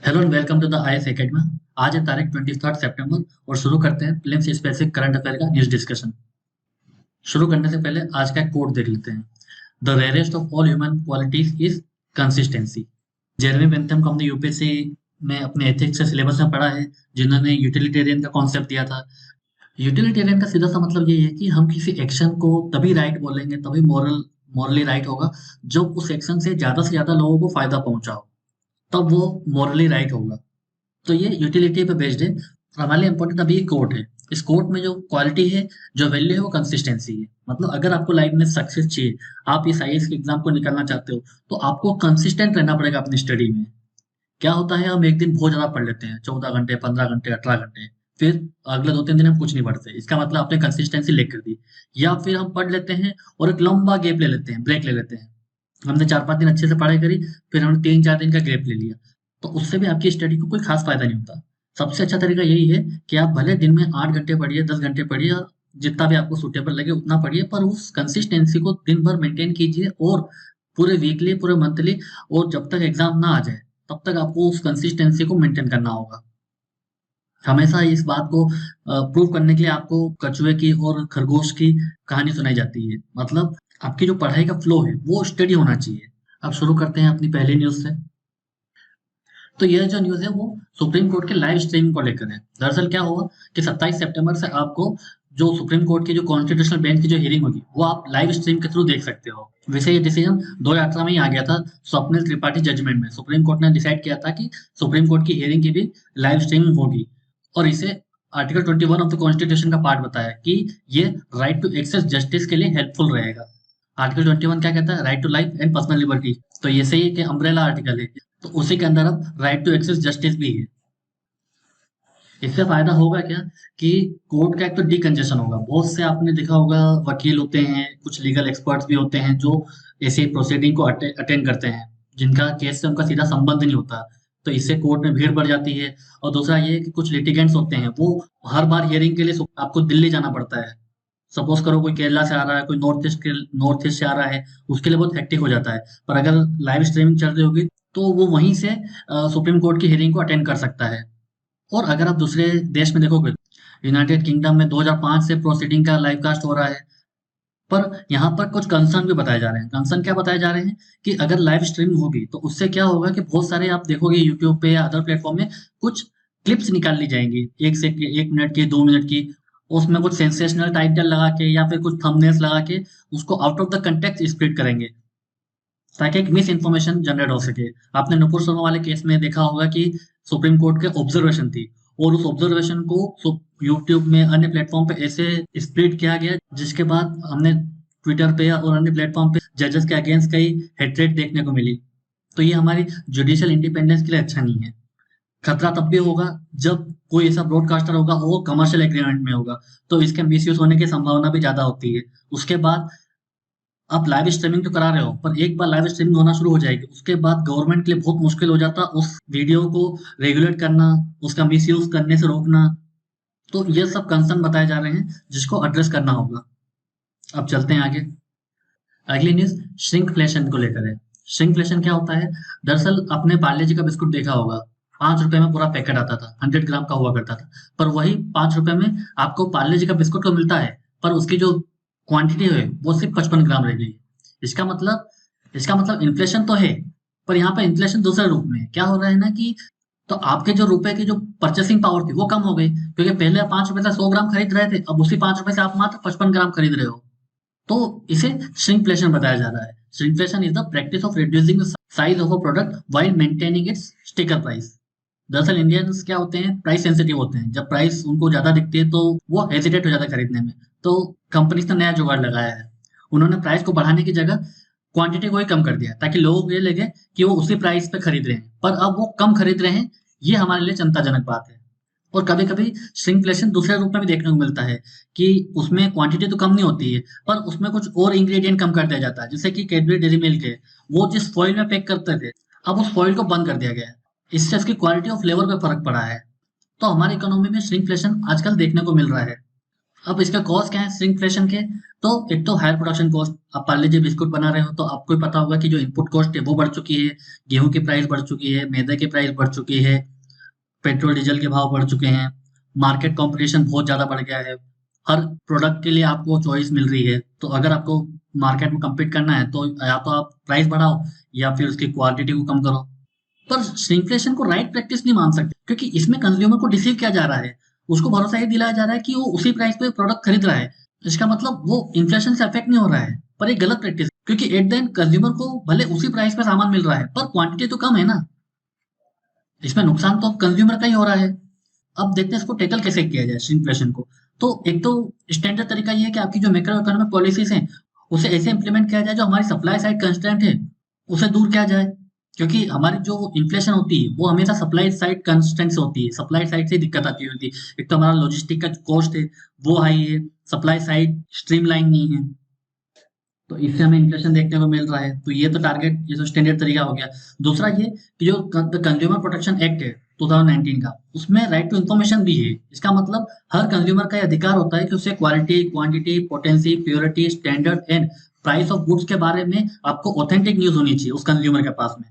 Hello and welcome to the IAS academy. आज है तारीख 23 सितंबर और शुरू करते हैं प्रीलिम्स स्पेसिफिक करंट अफेयर का न्यूज़ डिस्कशन। शुरू करने से पहले आज का कोट देख लेते हैं। The rarest of all human qualities is consistency. Jeremy Bentham को हमने यूपीएससी में अपने एथिक्स के सिलेबस में पढ़ा है, जिन्होंने यूटिलिटेरियन का कॉन्सेप्ट दिया था। यूटिलिटेरियन का सीधा सा मतलब ये है कि हम किसी एक्शन को तभी राइट बोलेंगे, तभी मॉरली राइट होगा जब उस एक्शन से ज्यादा लोगों को फायदा पहुंचा हो, तब वो मॉरली राइट होगा। तो ये यूटिलिटी पे बेस्ड है। और हमारे लिए इंपॉर्टेंट अभी एक कोट है। इस कोट में जो क्वालिटी है, जो वैल्यू है, वो कंसिस्टेंसी है। मतलब अगर आपको लाइफ में सक्सेस चाहिए, आप इस आईएएस के एग्जाम को निकालना चाहते हो, तो आपको कंसिस्टेंट रहना पड़ेगा अपनी स्टडी में। क्या होता है, हम एक दिन बहुत ज्यादा पढ़ लेते हैं, 14 घंटे, 15 घंटे, 18 घंटे, फिर अगले 2-3 दिन हम कुछ नहीं पढ़ते। इसका मतलब आपने कंसिस्टेंसी लेकर दी। या फिर हम पढ़ लेते हैं और एक लंबा गैप ले लेते हैं, ब्रेक ले लेते हैं। हमने 4-5 दिन अच्छे से पढ़ाई करी, फिर हमने 3-4 दिन का गैप ले लिया, तो उससे भी आपकी स्टडी को कोई खास फायदा नहीं होता। सबसे अच्छा तरीका यही है कि आप भले दिन में 8 घंटे पढ़िए, 10 घंटे पढ़िए, जितना भी आपको सुटेबल लगे उतना पढ़िए, पर उस कंसिस्टेंसी को दिन भर मेंटेन कीजिए। और पूरे वीकली, पूरे मंथली, और जब तक एग्जाम ना आ जाए तब तक आपको उस कंसिस्टेंसी को मेंटेन करना होगा। हमेशा इस बात को प्रूव करने के लिए आपको कछुए की और खरगोश की कहानी सुनाई जाती है। मतलब आपकी जो पढ़ाई का फ्लो है वो स्टडी होना चाहिए। अब शुरू करते हैं अपनी पहली न्यूज से। तो यह जो न्यूज़ है वो सुप्रीम कोर्ट के लाइव स्ट्रीमिंग को लेकर है। दरअसल क्या हुआ कि 27 सितंबर से आपको जो सुप्रीम कोर्ट की जो कॉन्स्टिट्यूशनल बेंच की जो हियरिंग होगी वो आप लाइव स्ट्रीम के थ्रू देख सकते हो। वैसे ये डिसीजन 2018 में ही आ गया था। स्वप्निल त्रिपाठी जजमेंट में सुप्रीम कोर्ट ने डिसाइड किया था कि सुप्रीम कोर्ट की हियरिंग की भी लाइव स्ट्रीमिंग होगी, और इसे आर्टिकल 21 ऑफ द कॉन्स्टिट्यूशन का पार्ट बताया कि ये राइट टू एक्सेस जस्टिस के लिए हेल्पफुल रहेगा। आर्टिकल 21 क्या कहता है? Right to life and personal liberty. तो ये सही है कि अम्ब्रेला आर्टिकल है, तो उसी के अंदर अब राइट टू एक्सेस जस्टिस भी है। इससे फायदा होगा क्या कि कोर्ट का एक तो डीकंजेशन होगा। बहुत से आपने देखा होगा वकील होते हैं, कुछ लीगल एक्सपर्ट्स भी होते हैं जो ऐसे प्रोसीडिंग को अटेंड करते हैं, जिनका केस से उनका सीधा संबंध नहीं होता। तो इससे कोर्ट में भीड़ बढ़ जाती है। और दूसरा ये कि कुछ लिटिगेंट्स होते हैं, वो हर बार हियरिंग के लिए आपको दिल्ली जाना पड़ता है। सपोज करो कोई केरला से आ रहा है, कोई नॉर्थ ईस्ट से आ रहा है, उसके लिए बहुत हेक्टिक हो जाता है। पर अगर लाइव स्ट्रीमिंग चल रही होगी तो वो वहीं से सुप्रीम कोर्ट की हियरिंग को अटेंड कर सकता है। और अगर आप दूसरे देश में देखोगे, यूनाइटेड किंगडम में 2005 से प्रोसीडिंग का लाइव कास्ट हो रहा है। पर यहाँ पर कुछ कंसर्न भी बताए जा रहे हैं। कंसर्न क्या बताए जा रहे हैं कि अगर लाइव स्ट्रीमिंग होगी तो उससे क्या होगा कि बहुत सारे आप देखोगे यूट्यूब पे या अदर प्लेटफॉर्म में कुछ क्लिप्स निकाल ली जाएंगी, 1 मिनट की, 2 मिनट की। उसमें कुछ सेंसेशनल टाइटल लगा के या फिर कुछ थंबनेल्स लगा के उसको out of the context split करेंगे, ताकि एक मिस इन्फॉर्मेशन जनरेट हो सके। आपने नुपुर शर्मा वाले केस में देखा होगा कि सुप्रीम कोर्ट के ऑब्जर्वेशन थी, और उस ऑब्जर्वेशन को यूट्यूब में, अन्य प्लेटफॉर्म पे ऐसे स्प्लिट किया गया, जिसके बाद हमने ट्विटर पे और अन्य प्लेटफॉर्म पे जजेस के अगेंस्ट कई हेट्रेट देखने को मिली। तो ये हमारी जुडिशियल इंडिपेंडेंस के लिए अच्छा नहीं है। खतरा तब भी होगा जब कोई ऐसा ब्रॉडकास्टर होगा वो कमर्शियल एग्रीमेंट में होगा, तो इसके मिसयूज होने की संभावना भी ज्यादा होती है। उसके बाद आप लाइव स्ट्रीमिंग तो करा रहे हो, पर एक बार लाइव स्ट्रीमिंग होना शुरू हो जाएगी, उसके बाद गवर्नमेंट के लिए बहुत मुश्किल हो जाता उस वीडियो को रेगुलेट करना, उसका मिसयूज करने से रोकना। तो ये सब कंसर्न बताए जा रहे हैं जिसको एड्रेस करना होगा। अब चलते हैं आगे। अगली न्यूज श्रिंकफ्लेशन को लेकर है। श्रिंकफ्लेशन क्या होता है? दरअसल आपने पार्ले जी का बिस्कुट देखा होगा, 5 रुपए में पूरा पैकेट आता था, 100 ग्राम का हुआ करता था। पर वही 5 रुपए में आपको पार्ले जी का बिस्कुट तो मिलता है, पर उसकी जो क्वांटिटी है वो सिर्फ 55 ग्राम रह गई। इसका मतलब इसका मतलब इन्फ्लेशन तो है, पर यहाँ पर इन्फ्लेशन दूसरे रूप में क्या हो रहा है ना कि तो आपके जो रुपए की जो परचेसिंग पावर थी वो कम हो गई, क्योंकि पहले आप 5 रुपए से 100 ग्राम खरीद रहे थे, अब उसी 5 रुपए से आप मात्र 55 ग्राम खरीद रहे हो। तो इसे श्रिंकफ्लेशन बताया जा रहा है। Shrinkflation is the practice of reducing the size of a product while maintaining it's sticker price. दरअसल इंडियंस क्या होते हैं, प्राइस सेंसिटिव होते हैं। जब प्राइस उनको ज्यादा दिखती है तो वो हेजिटेट हो जाता है खरीदने में। तो कंपनी ने नया जुगाड़ लगाया है। उन्होंने प्राइस को बढ़ाने की जगह क्वांटिटी को ही कम कर दिया, ताकि लोगों को ये लगे कि वो उसी प्राइस पे खरीद रहे हैं, पर अब वो कम खरीद रहे हैं। ये हमारे लिए चिंताजनक बात है। और कभी कभी श्रिंकफ्लेशन दूसरे रूप में भी देखने को मिलता है कि उसमें क्वांटिटी तो कम नहीं होती है, पर उसमें कुछ और इंग्रेडिएंट कम कर दिया जाता है। जैसे कि कैडबरी डेयरी मिल्क है, वो जिस फॉइल में पैक करते थे, अब उस फॉइल को बंद कर दिया गया है। इससे उसकी क्वालिटी और फ्लेवर पे फर्क पड़ा है। तो हमारी इकोनॉमी में श्रिंकफ्लेशन आजकल देखने को मिल रहा है। अब इसका कॉस्ट क्या है श्रिंकफ्लेशन के? तो एक तो हायर प्रोडक्शन कॉस्ट, आप पार्ले जी बिस्कुट बना रहे हो तो आपको ही पता होगा कि जो इनपुट कॉस्ट है वो बढ़ चुकी है, गेहूं की प्राइस बढ़ चुकी है, मैदे की प्राइस बढ़ चुकी है, पेट्रोल डीजल के भाव बढ़ चुके हैं, मार्केट कंपटीशन बहुत ज़्यादा बढ़ गया है, हर प्रोडक्ट के लिए आपको चॉइस मिल रही है। तो अगर आपको मार्केट में कम्पीट करना है तो या तो आप प्राइस बढ़ाओ या फिर उसकी क्वांटिटी को कम करो। पर श्रिंकफ्लेशन को राइट प्रैक्टिस नहीं मान सकते, क्योंकि इसमें कंज्यूमर को डिसीव किया जा रहा है। उसको भरोसा ये दिलाया जा रहा है कि वो उसी प्राइस पे प्रोडक्ट खरीद रहा है। इसका मतलब वो इन्फ्लेशन से अफेक्ट नहीं हो रहा है, पर एक गलत प्रैक्टिस, क्योंकि एट द एंड कंज्यूमर को भले उसी प्राइस पे सामान मिल रहा है पर क्वांटिटी तो कम है ना। इसमें नुकसान तो कंज्यूमर का ही हो रहा है। अब देखते हैं इसको टैकल कैसे किया जाए श्रिंकफ्लेशन को। तो एक तो स्टैंडर्ड तरीका ये है कि आपकी जो मैक्रो इकोनॉमिक पॉलिसीज हैं उसे ऐसे इंप्लीमेंट किया जाए जो हमारी सप्लाई साइड कंस्ट्रेंट है उसे दूर किया जाए, क्योंकि हमारी जो इन्फ्लेशन होती है वो हमेशा सप्लाई साइड कंस्ट्रेंट से होती है, सप्लाई साइड से दिक्कत आती होती है। एक तो हमारा लॉजिस्टिक का कॉस्ट है वो हाई है, सप्लाई साइड स्ट्रीमलाइन नहीं है, तो इससे हमें इन्फ्लेशन देखने को मिल रहा है। तो ये तो टारगेट, ये तो स्टैंडर्ड तरीका हो गया। दूसरा ये कि जो कंज्यूमर प्रोटेक्शन एक्ट है 2019 का, उसमें राइट टू इन्फॉर्मेशन भी है। इसका मतलब हर कंज्यूमर का ये अधिकार होता है कि उसे quality, quantity, potency, purity, standard and price of goods के बारे में आपको ऑथेंटिक न्यूज होनी चाहिए उस कंज्यूमर के पास में।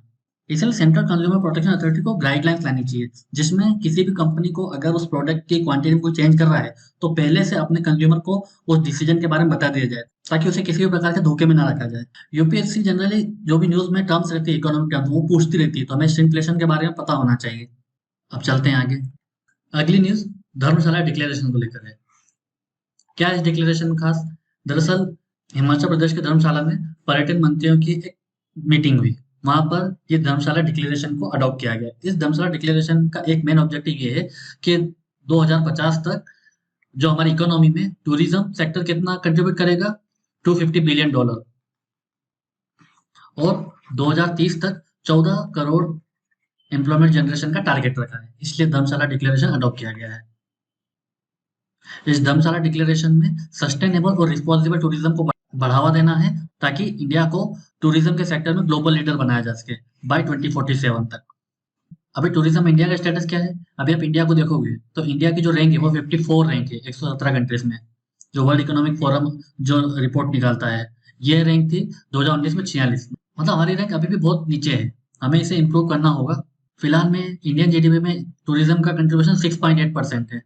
इसलिए सेंट्रल कंज्यूमर प्रोटेक्शन अथॉरिटी को गाइडलाइंस लानी चाहिए, जिसमें किसी भी कंपनी को अगर उस प्रोडक्ट की क्वांटिटी में कोई चेंज कर रहा है तो पहले से अपने कंज्यूमर को उस डिसीजन के बारे में बता दिया जाए, ताकि उसे किसी भी प्रकार के धोखे में ना रखा जाए। यूपीएससी जनरली जो भी न्यूज में टर्म्स रहती है, इकोनॉमिक टर्म्स, वो पूछती रहती है, तो हमें श्रिंकफ्लेशन के बारे में पता होना चाहिए। अब चलते हैं आगे। अगली न्यूज धर्मशाला डिक्लेरेशन को लेकर है। क्या है इस डिक्लेरेशन में खास? दरअसल हिमाचल प्रदेश के धर्मशाला में पर्यटन मंत्रियों की एक मीटिंग हुई, वहां पर ये धर्मशाला डिक्लेरेशन को अडॉप्ट किया गया। इस धर्मशाला डिक्लेरेशन का एक मेन ऑब्जेक्टिव ये है कि 2050 तक जो हमारी इकोनॉमी में टूरिज्म सेक्टर कितना कंट्रीब्यूट करेगा, $250 बिलियन, और 2030 तक 14 करोड़ एम्प्लॉयमेंट जनरेशन का टारगेट रखा है। इसलिए धर्मशाला डिक्लेरेशन अडॉप्ट किया गया है। इस धर्मशाला डिक्लेरेशन में सस्टेनेबल और रिस्पॉन्सिबल टूरिज्म को बढ़ावा देना है, ताकि इंडिया को टूरिज्म के सेक्टर में ग्लोबल लीडर बनाया जा सके बाय 2047 तक। अभी टूरिज्म में इंडिया का स्टेटस क्या है? अभी आप इंडिया को देखोगे तो इंडिया की जो रैंक है वो 54 रैंक है 117 कंट्रीज में, जो वर्ल्ड इकोनॉमिक फोरम जो रिपोर्ट निकालता है। ये रैंक थी 2019 में 46, मतलब हमारी रैंक अभी भी बहुत नीचे है, हमें इसे इम्प्रूव करना होगा। फिलहाल में इंडियन जीडीपी में टूरिज्म का कंट्रीब्यूशन 6.8% है,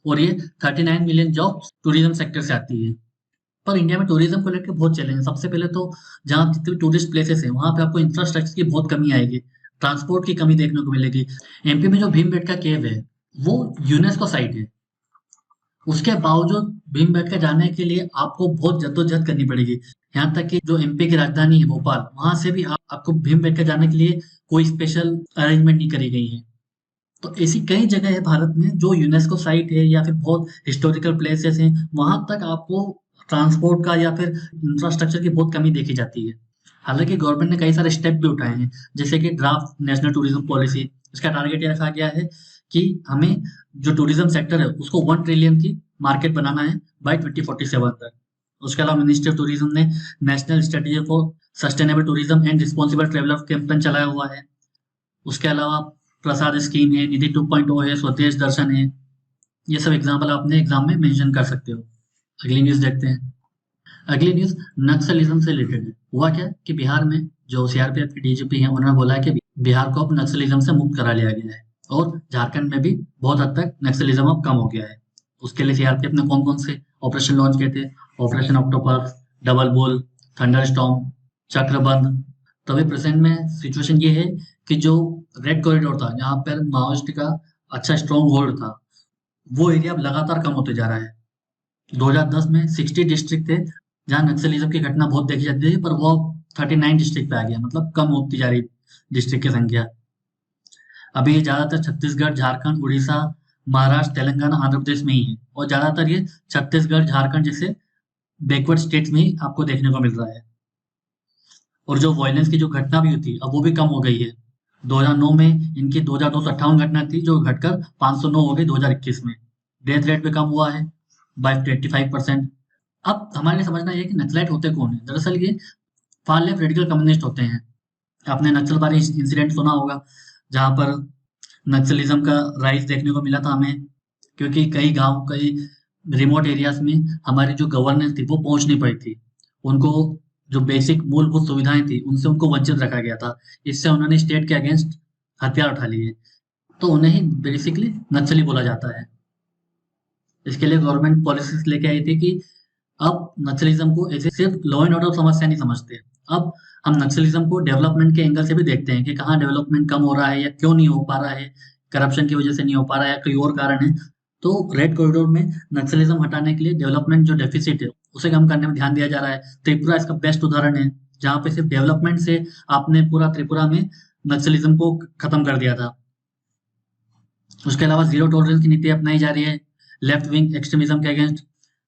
और ये 39 मिलियन जॉब टूरिज्म सेक्टर से आती है। पर इंडिया में टूरिज्म को लेकर बहुत चैलेंज है। सबसे पहले तो जहाँ जितने भी टूरिस्ट प्लेसेस हैं वहाँ पे आपको इंफ्रास्ट्रक्चर की बहुत कमी आएगी, ट्रांसपोर्ट की कमी देखने को मिलेगी। एमपी में जो भीमबेटका केव है वो यूनेस्को साइट है, उसके बावजूद भीमबेटका जाने के लिए आपको बहुत जद्दोजहद करनी पड़ेगी। यहाँ तक कि जो एमपी की राजधानी है भोपाल, वहां से भी आपको भीमबेटका जाने के लिए कोई स्पेशल अरेंजमेंट नहीं करी गई है। तो ऐसी कई जगह है भारत में जो यूनेस्को साइट है या फिर बहुत हिस्टोरिकल प्लेसेस हैं, वहां तक आपको ट्रांसपोर्ट का या फिर इंफ्रास्ट्रक्चर की बहुत कमी देखी जाती है। हालांकि गवर्नमेंट ने कई सारे स्टेप भी उठाए हैं, जैसे कि ड्राफ्ट नेशनल टूरिज्म पॉलिसी। इसका टारगेट ये रखा गया है कि हमें जो टूरिज्म सेक्टर है उसको 1 ट्रिलियन की मार्केट बनाना है बाय 2047 तक। उसके अलावा मिनिस्ट्री ऑफ टूरिज्म ने national strategy for sustainable tourism and responsible traveller campaign चलाया हुआ है। उसके अलावा प्रसाद स्कीम है, निधि 2.0 है, स्वदेश दर्शन है। ये सब एग्जाम्पल आप अपने एग्जाम में मेंशन कर सकते हो। अगली न्यूज देखते हैं। अगली न्यूज नक्सलिज्म से रिलेटेड है। हुआ क्या कि बिहार में जो सीआरपीएफ के डीजीपी हैं उन्होंने बोला है कि बिहार को अब नक्सलिज्म से मुक्त करा लिया गया है, और झारखंड में भी बहुत हद तक नक्सलिज्म अब कम हो गया है। उसके लिए सीआरपीएफ ने कौन कौन से ऑपरेशन लॉन्च किए थे? Operation octopus, double bull, thunderstorm, Chakrabandh. तभी प्रेजेंट में सिचुएशन ये है कि जो रेड कॉरिडोर था जहाँ पर माओइस्ट का अच्छा स्ट्रॉन्ग होल्ड था, वो एरिया अब लगातार कम होते जा रहा है। 2010 में 60 डिस्ट्रिक्ट थे जहाँ नक्सलिज्म की घटना बहुत देखी जाती थी, पर वो 39 डिस्ट्रिक्ट पे आ गया, मतलब कम होती जा रही डिस्ट्रिक्ट की संख्या। अभी ज्यादातर छत्तीसगढ़, झारखंड, उड़ीसा, महाराष्ट्र, तेलंगाना, आंध्र प्रदेश में ही है, और ज्यादातर ये छत्तीसगढ़, झारखंड जैसे बैकवर्ड स्टेट्स में ही आपको देखने को मिल रहा है। और जो वायलेंस की जो घटना भी हुई अब वो भी कम हो गई है। 2009 में इनकी 2258 घटना थी, जो घटकर 509 हो गई 2021 में। डेथ रेट भी कम हुआ है बाय 25%। अब हमारे लिए समझना ये कि नक्सलाइट होते कौन है। दरअसल ये फार लेफ्ट रेडिकल कम्युनिस्ट होते हैं। आपने नक्सलबारी इंसिडेंट सुना होगा, जहाँ पर नक्सलिज्म का राइज देखने को मिला था हमें, क्योंकि कई गांव, कई रिमोट एरियाज में हमारी जो गवर्नेंस थी वो पहुंच नहीं पाई थी। उनको जो बेसिक मूलभूत सुविधाएं थी उनसे उनको वंचित रखा गया था। इससे उन्होंने स्टेट के अगेंस्ट हथियार उठा लिए, तो उन्हें ही बेसिकली नक्सली बोला जाता है। इसके लिए गवर्नमेंट पॉलिसीज लेके आई थी कि अब नक्सलिज्म को ऐसे सिर्फ लॉ एंड ऑर्डर समस्या नहीं समझते, अब हम नक्सलिज्म को डेवलपमेंट के एंगल से भी देखते हैं कि कहाँ डेवलपमेंट कम हो रहा है या क्यों नहीं हो पा रहा है, करप्शन की वजह से नहीं हो पा रहा है या कोई और कारण है। तो रेड कॉरिडोर में नक्सलिज्म हटाने के लिए डेवलपमेंट जो डेफिसिट है उसे कम करने में ध्यान दिया जा रहा है। त्रिपुरा इसका बेस्ट उदाहरण है, जहाँ पे सिर्फ डेवलपमेंट से आपने पूरा त्रिपुरा में नक्सलिज्म को खत्म कर दिया था। उसके अलावा जीरो टॉलरेंस की नीति अपनाई जा रही है लेफ्ट विंग एक्सट्रीमिज्म के अगेंस्ट।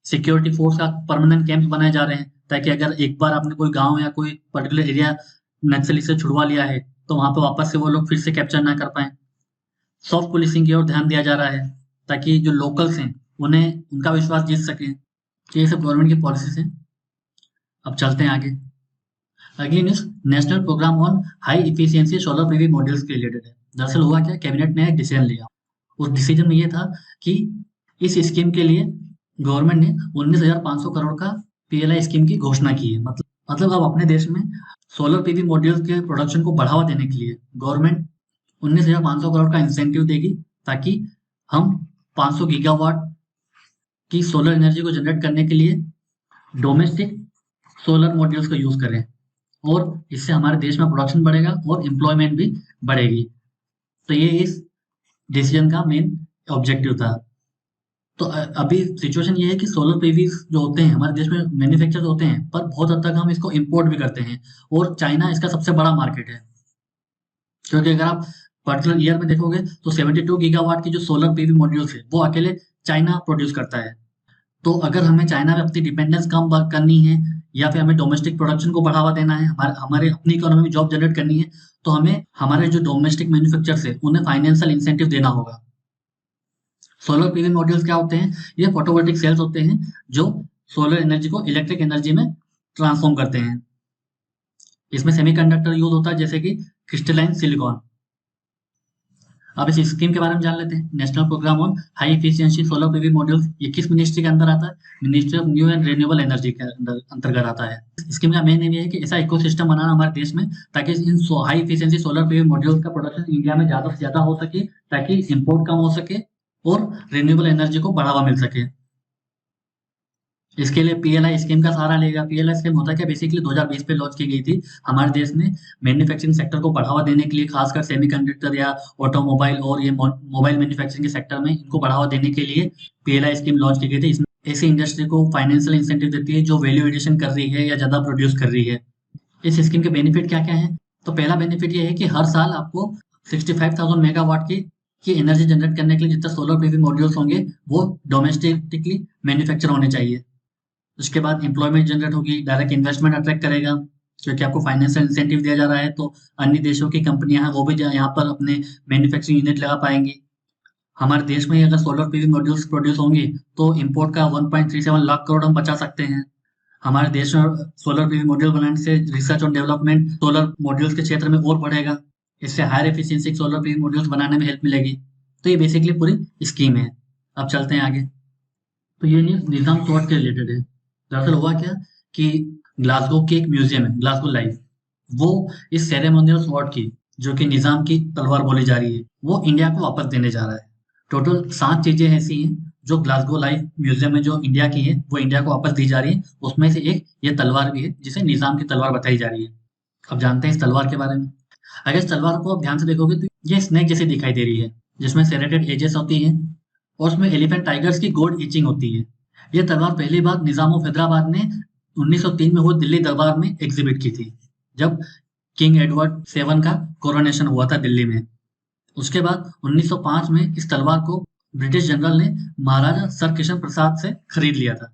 सिक्योरिटी फोर्स का परमानेंट कैंप बनाए जा रहे हैं, ताकि अगर एक बार आपने कोई गांव या कोई पर्टिकुलर एरिया नक्सली से छुड़वा लिया है तो वहां पर वापस से वो लोग फिर से कैप्चर ना कर पाए। सॉफ्ट पुलिसिंग की ओर ध्यान दिया जा रहा है, ताकि जो लोकल्स हैं उन्हें उनका विश्वास जीत सके। तो ये सब गवर्नमेंट की पॉलिसीज हैं। अब चलते हैं आगे। अगली news national programme on high efficiency solar PV modules के रिलेटेड है। दरअसल हुआ क्या, कैबिनेट ने एक डिसीजन लिया। उस डिसीजन में ये था कि इस स्कीम के लिए गवर्नमेंट ने 19,500 करोड़ का पीएलआई स्कीम की घोषणा की है। मतलब अब अपने देश में सोलर पीवी मॉड्यूल्स के प्रोडक्शन को बढ़ावा देने के लिए गवर्नमेंट 19,500 करोड़ का इंसेंटिव देगी, ताकि हम 500 गीगावाट की सोलर एनर्जी को जनरेट करने के लिए डोमेस्टिक सोलर मॉड्यूल्स का यूज करें, और इससे हमारे देश में प्रोडक्शन बढ़ेगा और एम्प्लॉयमेंट भी बढ़ेगी। तो ये इस डिसीजन का मेन ऑब्जेक्टिव था। तो अभी सिचुएशन ये है कि सोलर पीवी जो होते हैं हमारे देश में मैन्युफैक्चर होते हैं, पर बहुत हद तक हम इसको इंपोर्ट भी करते हैं, और चाइना इसका सबसे बड़ा मार्केट है। क्योंकि अगर आप पर्टिकुलर ईयर में देखोगे तो 72 गीगावाट की जो सोलर पीवी मॉड्यूल्स है वो अकेले चाइना प्रोड्यूस करता है। तो अगर हमें चाइना में अपनी डिपेंडेंस कम करनी है, या फिर हमें डोमेस्टिक प्रोडक्शन को बढ़ावा देना है, हमारे अपनी इकोनॉमी में जॉब जनरेट करनी है, तो हमें हमारे जो डोमेस्टिक मैन्युफैक्चरर्स है उन्हें फाइनेंशियल इंसेंटिव देना होगा। सोलर पीवी मॉड्यूल्स क्या होते हैं? ये फोटोवोल्टिक सेल्स होते हैं जो सोलर एनर्जी को इलेक्ट्रिक एनर्जी में ट्रांसफॉर्म करते हैं। इसमें सेमीकंडक्टर यूज होता है, जैसे कि क्रिस्टलाइन सिलिकॉन। अब इस स्कीम के बारे में जान लेते हैं। National programme on high efficiency solar PV modules ये किस मिनिस्ट्री के अंदर आता है? Ministry of new and renewable energy के अंतर्गत आता है। स्कीम का मेन एम ये है कि ऐसा इकोसिस्टम बनाना हमारे देश में, ताकि इन high efficiency solar PV modules का प्रोडक्शन इंडिया में ज्यादा से ज्यादा हो सके, ताकि इंपोर्ट कम हो सके और रिन्यूएबल एनर्जी को बढ़ावा मिल सके। इसके लिए पीएलआई स्कीम का सहारा लेगा। पीएलआई स्कीम होता है क्या, बेसिकली 2020 पे लॉन्च की गई थी हमारे देश में मैन्युफैक्चरिंग सेक्टर को बढ़ावा देने के लिए, खासकर सेमीकंडक्टर या ऑटोमोबाइल और ये मोबाइल मैन्युफैक्चरिंग के सेक्टर में इनको बढ़ावा देने के लिए पीएलआई स्कीम लॉन्च की गई थी। इसमें ऐसी इंडस्ट्री को फाइनेंशियल इंसेंटिव देती है जो वैल्यू एडिशन कर रही है या ज्यादा प्रोड्यूस कर रही है। इस स्कीम के बेनिफिट क्या क्या है? तो पहला बेनिफिट ये है कि हर साल आपको 65,000 मेगावाट की एनर्जी जनरेट करने के लिए जितना सोलर पीवी मॉड्यूल्स होंगे वो डोमेस्टिकली मैन्युफैक्चर होने चाहिए। उसके बाद एम्प्लॉयमेंट जनरेट होगी, डायरेक्ट इन्वेस्टमेंट अट्रैक्ट करेगा, क्योंकि आपको फाइनेंशियल इंसेंटिव दिया जा रहा है, तो अन्य देशों की कंपनियां हैं वो भी यहाँ पर अपने मैन्युफैक्चरिंग यूनिट लगा पाएंगी। हमारे देश में अगर सोलर पीवी मॉड्यूल्स प्रोड्यूस होंगे तो इंपोर्ट का 1.37 लाख करोड़ हम बचा सकते हैं। हमारे देश में सोलर पीवी मॉड्यूल बनाने से रिसर्च और डेवलपमेंट सोलर मॉड्यूल्स के क्षेत्र में और बढ़ेगा। इससे higher efficiency solar PV modules बनाने में हेल्प मिलेगी। तो ये बेसिकली पूरी स्कीम है। अब चलते हैं आगे। तो ये न्यूज निजाम स्वॉट के रिलेटेड है। दरअसल हुआ क्या कि ग्लासगो की एक म्यूजियम है, ग्लासगो लाइव, वो इस सेरेमोनियल स्वॉर्ड की, जो कि निजाम की तलवार बोली जा रही है, वो इंडिया को वापस देने जा रहा है। टोटल 7 चीजें ऐसी हैं जो ग्लासगो लाइव म्यूजियम में जो इंडिया की है वो इंडिया को वापस दी जा रही है। उसमें से एक ये तलवार भी है, जिसे निजाम की तलवार बताई जा रही है। अब जानते हैं इस तलवार के बारे में। अगर इस तलवार को आप ध्यान से देखोगे तो ये स्नेक जैसी दिखाई दे रही है, जिसमें सेरेटेड एजेस होती हैं और उसमें एलिफेंट टाइगर्स की गोल्ड इचिंग होती है। ये तलवार पहली बार निजाम ऑफ हैदराबाद ने 1903 में वो दिल्ली दरबार में एग्जिबिट की थी, जब किंग एडवर्ड 7 का कोरोनेशन हुआ था दिल्ली में। उसके बाद 1905 में इस तलवार को ब्रिटिश जनरल ने महाराजा सर किशन प्रसाद से खरीद लिया था।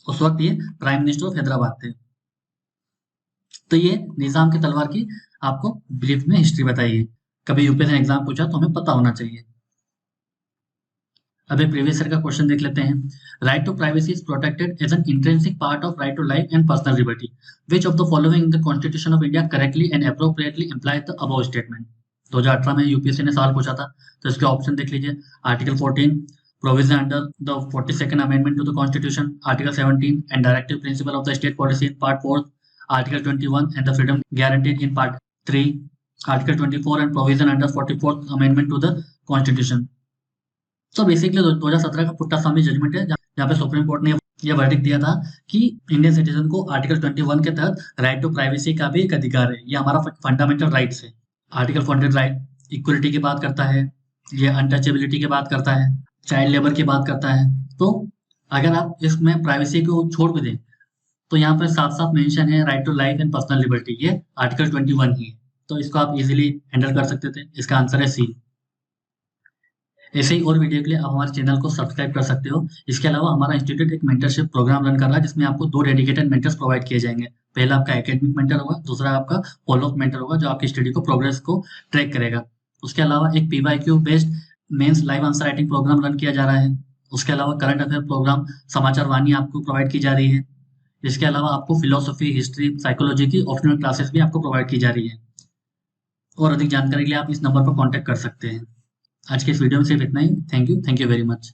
उस वक्त ये प्राइम मिनिस्टर ऑफ हैदराबाद थे। तो ये निजाम की तलवार की आपको ब्रीफ में हिस्ट्री बताइए। कभी यूपीएससी एग्जाम पूछा तो हमें पता होना चाहिए। अब एक प्रीवियस ईयर का क्वेश्चन देख लेते हैं। Right to privacy is protected as an intrinsic part of right to life and personal liberty. Which of the following in the constitution of India correctly and appropriately implies the above statement. 2018 में UPSC ने सवाल पूछा था, तो इसके option देख लीजिए। Article 14 provision under the 42nd Amendment to the Constitution, Article 17, and directive principle of the state policy in Part 4, Article 21, and the freedom guaranteed in Part 3, Article 24, and provision under 44th Amendment to the Constitution. So basically 2017 का पुट्टा स्वामी judgement है जहाँ पे supreme court ने यह verdict दिया था कि Indian citizen को आर्टिकल 21 के तहत राइट टू प्राइवेसी का भी एक अधिकार है। ये हमारा फंडामेंटल राइट्स है। आर्टिकल 48 राइट इक्वलिटी की बात करता है, ये अनटचेबिलिटी की बात करता है, चाइल्ड लेबर की बात करता है। तो अगर आप इसमें प्राइवेसी को छोड़ भी दें तो यहाँ पर साफ साफ मेंशन है right to life and personal liberty, ये आर्टिकल 21 ही है। तो इसको आप इजीली हैंडल कर सकते थे। इसका आंसर है सी। ऐसे ही और वीडियो के लिए आप हमारे चैनल को सब्सक्राइब कर सकते हो। इसके अलावा हमारा इंस्टीट्यूट एक मेंटरशिप प्रोग्राम रन कर रहा है जिसमें आपको 2 डेडिकेटेड मेंटर्स प्रोवाइड किए जाएंगे। पहला आपका एकेडमिक मेंटर होगा, दूसरा आपका फॉलोअप मेंटर होगा जो आपकी स्टडी को प्रोग्रेस को ट्रैक करेगा। उसके अलावा एक PYQ based mains live answer writing programme run किया जा रहा है। उसके अलावा करंट अफेयर प्रोग्राम समाचार वाणी आपको प्रोवाइड की जा रही है। इसके अलावा आपको फिलोसफी, हिस्ट्री, साइकोलॉजी की ऑप्शनल क्लासेस भी आपको प्रोवाइड की जा रही है। और अधिक जानकारी के लिए आप इस नंबर पर कॉन्टैक्ट कर सकते हैं। आज के इस वीडियो में सिर्फ इतना ही। Thank you very much.